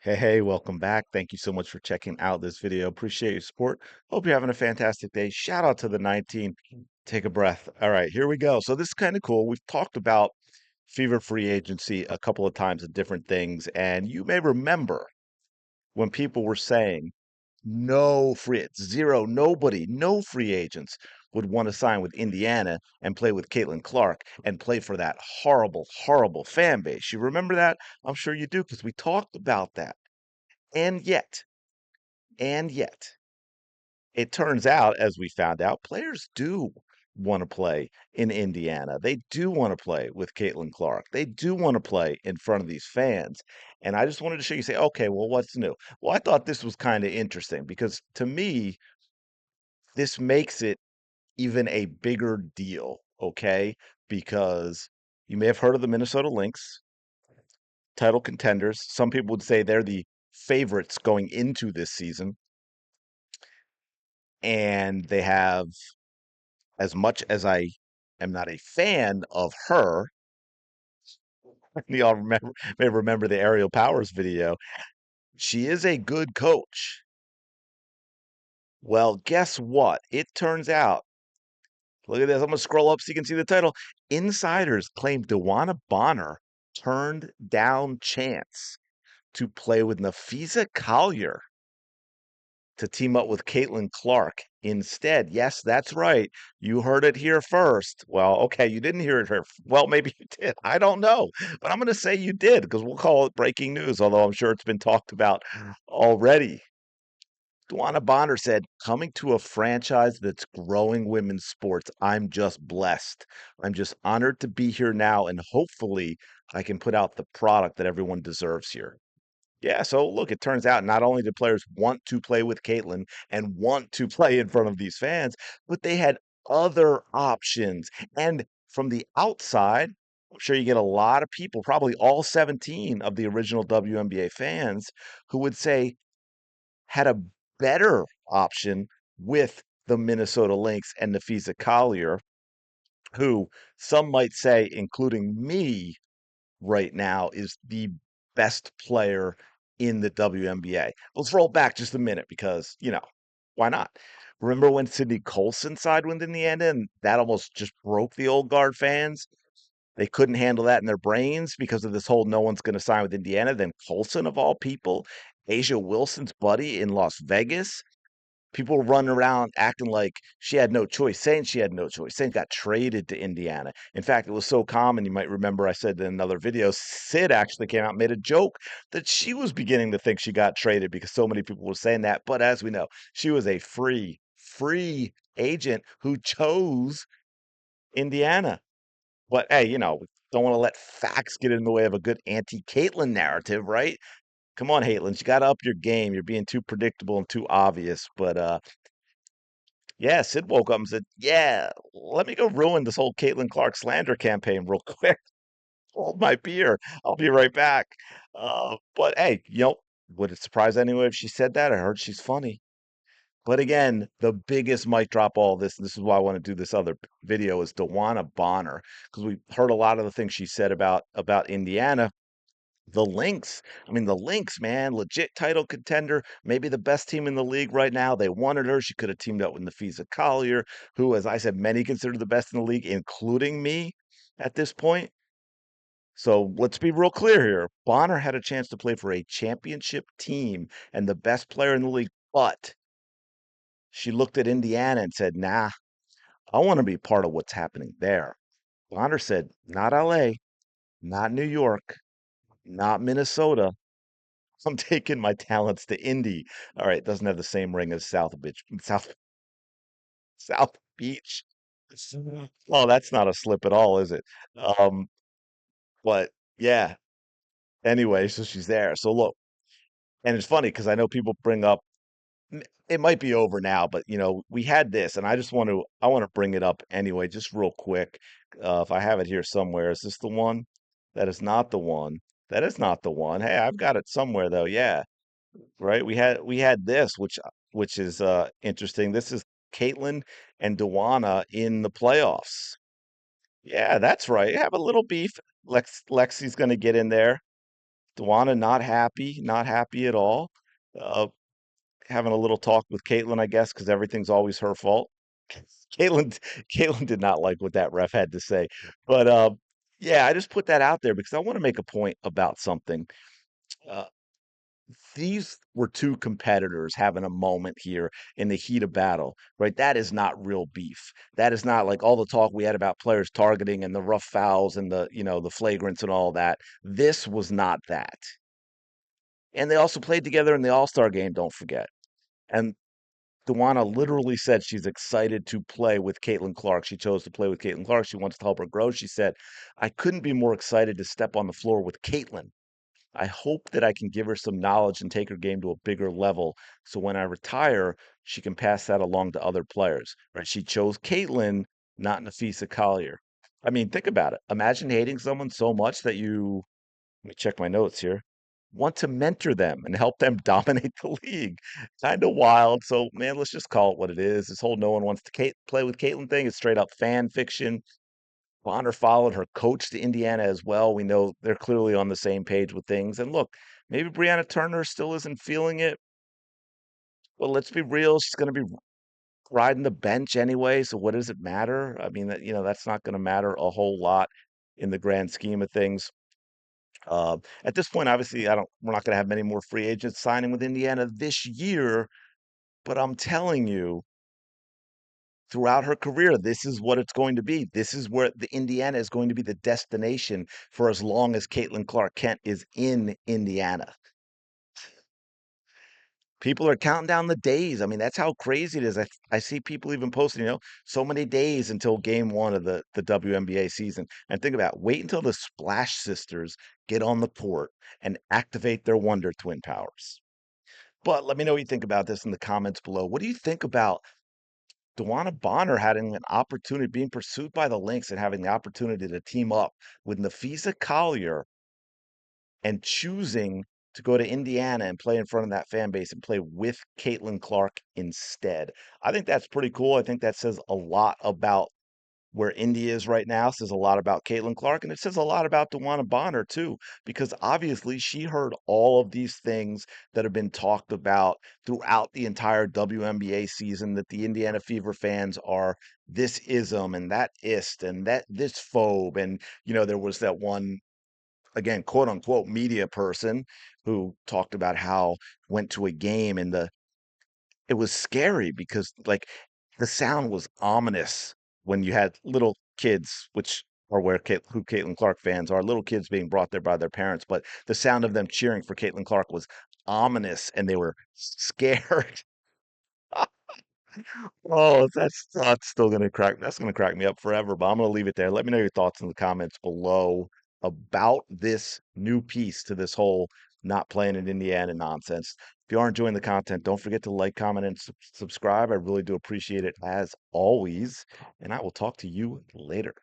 Hey, welcome back. Thank you so much for checking out this video. Appreciate your support. Hope you're having a fantastic day. Shout out to the 19. Take a breath. All right, here we go. So this is kind of cool. We've talked about fever free agency a couple of times of different things, and you may remember when people were saying no free, zero, nobody, no free agents would want to sign with Indiana and play with Caitlin Clark and play for that horrible, horrible fan base. You remember that? I'm sure you do because we talked about that. And yet, and yet, it turns out, as we found out, players do want to play in Indiana. They do want to play with Caitlin Clark. They do want to play in front of these fans. And I just wanted to show you, say, okay, well, what's new? Well, I thought this was kind of interesting because to me, this makes it even a bigger deal, okay? Because you may have heard of the Minnesota Lynx, title contenders. Some people would say they're the favorites going into this season. And they have, as much as I am not a fan of her, y'all may remember the Aerial Powers video. She is a good coach. Well, guess what? It turns out, look at this. I'm going to scroll up so you can see the title. Insiders claim DeWanna Bonner turned down chance to play with Napheesa Collier to team up with Caitlin Clark instead. Yes, that's right. You heard it here first. Well, okay, you didn't hear it here. Well, maybe you did. I don't know. But I'm going to say you did because we'll call it breaking news, although I'm sure it's been talked about already. DeWanna Bonner said, coming to a franchise that's growing women's sports, I'm just blessed. I'm just honored to be here now, and hopefully I can put out the product that everyone deserves here. Yeah, so look, it turns out not only do players want to play with Caitlin and want to play in front of these fans, but they had other options. And from the outside, I'm sure you get a lot of people, probably all 17 of the original WNBA fans, who would say had a better option with the Minnesota Lynx and Napheesa Collier, who some might say, including me, right now is the best player in the WNBA. Let's roll back just a minute because, why not? Remember when Sydney Colson signed with Indiana and that almost just broke the old guard fans? They couldn't handle that in their brains because of this whole no one's going to sign with Indiana. Then Colson, of all people, Asia Wilson's buddy in Las Vegas, people were running around acting like she had no choice, saying she had no choice, saying got traded to Indiana. In fact, it was so common, you might remember I said in another video, Sid actually came out and made a joke that she was beginning to think she got traded because so many people were saying that. But as we know, she was a free agent who chose Indiana. But hey, don't want to let facts get in the way of a good anti-Caitlyn narrative, right? Come on, Caitlyn, you got to up your game. You're being too predictable and too obvious. But yeah, Sid woke up and said, "Yeah, let me go ruin this whole Caitlin Clark slander campaign real quick. Hold my beer. I'll be right back." But hey, would it surprise anyone if she said that? I heard she's funny. But again, the biggest mic drop all this, and this is why I want to do this other video, is DeWanna Bonner, because we heard a lot of the things she said about Indiana. The Lynx, I mean, the Lynx, man, legit title contender, maybe the best team in the league right now. They wanted her. She could have teamed up with Napheesa Collier, who, as I said, many consider the best in the league, including me at this point. So let's be real clear here. Bonner had a chance to play for a championship team and the best player in the league, but she looked at Indiana and said, nah, I want to be part of what's happening there. Bonner said, not LA, not New York, not Minnesota. I'm taking my talents to Indy. All right, doesn't have the same ring as South Beach. Oh, that's not a slip at all, is it? Um, but yeah. Anyway, so she's there. So look, and it's funny because I know people bring up it might be over now, but we had this, and I want to bring it up anyway, just real quick. If I have it here somewhere, is this the one? That is not the one. That is not the one. Hey, I've got it somewhere though. Yeah. Right? We had this, which is interesting. This is Caitlin and Dewana in the playoffs. Yeah, that's right. Have a little beef. Lexi's going to get in there. DeWanna not happy at all. Uh, Having a little talk with Caitlin, I guess, because everything's always her fault. Caitlin, Caitlin did not like what that ref had to say, but yeah, I just put that out there because I want to make a point about something. Uh, these were two competitors having a moment here in the heat of battle, right? That is not real beef. That is not like all the talk we had about players targeting and the rough fouls and the, the flagrants and all that. This was not that. And they also played together in the All-Star game, don't forget. And DeWanna literally said she's excited to play with Caitlin Clark. She chose to play with Caitlin Clark. She wants to help her grow. She said, I couldn't be more excited to step on the floor with Caitlin. I hope that I can give her some knowledge and take her game to a bigger level. So when I retire, she can pass that along to other players. Right? She chose Caitlin, not Napheesa Collier. I mean, think about it. Imagine hating someone so much that you, let me check my notes here, want to mentor them and help them dominate the league. Kind of wild. So, man, let's just call it what it is. This whole no one wants to play with Caitlin thing is straight up fan fiction. Bonner followed her coach to Indiana as well. We know they're clearly on the same page with things. And look, maybe Brianna Turner still isn't feeling it. Well, let's be real. She's going to be riding the bench anyway. So what does it matter? I mean, that's not going to matter a whole lot in the grand scheme of things. At this point, obviously, we're not going to have many more free agents signing with Indiana this year. But I'm telling you, throughout her career, this is what it's going to be. This is where the Indiana is going to be the destination for as long as Caitlin Clark Kent is in Indiana. People are counting down the days. I mean, that's how crazy it is. I see people even posting, so many days until game one of the WNBA season. And think about it, wait until the Splash Sisters get on the court and activate their Wonder Twin powers. But let me know what you think about this in the comments below. What do you think about DeWanna Bonner having an opportunity, being pursued by the Lynx and having the opportunity to team up with Napheesa Collier and choosing to go to Indiana and play in front of that fan base and play with Caitlin Clark instead? I think that's pretty cool. I think that says a lot about where Indy is right now. Says a lot about Caitlin Clark, and it says a lot about DeWanna Bonner too, because obviously she heard all of these things that have been talked about throughout the entire WNBA season. That the Indiana Fever fans are this ism and that ist and that this phobe, and there was that one, again, quote unquote media person who talked about how went to a game and it was scary because like the sound was ominous when you had little kids, which are who Caitlin Clark fans are, little kids being brought there by their parents, but the sound of them cheering for Caitlin Clark was ominous and they were scared. Oh, that's still gonna crack me up forever, but I'm gonna leave it there. Let me know your thoughts in the comments below about this new piece to this whole not playing in Indiana nonsense. If you are enjoying the content, don't forget to like, comment, and subscribe. I really do appreciate it as always, and I will talk to you later.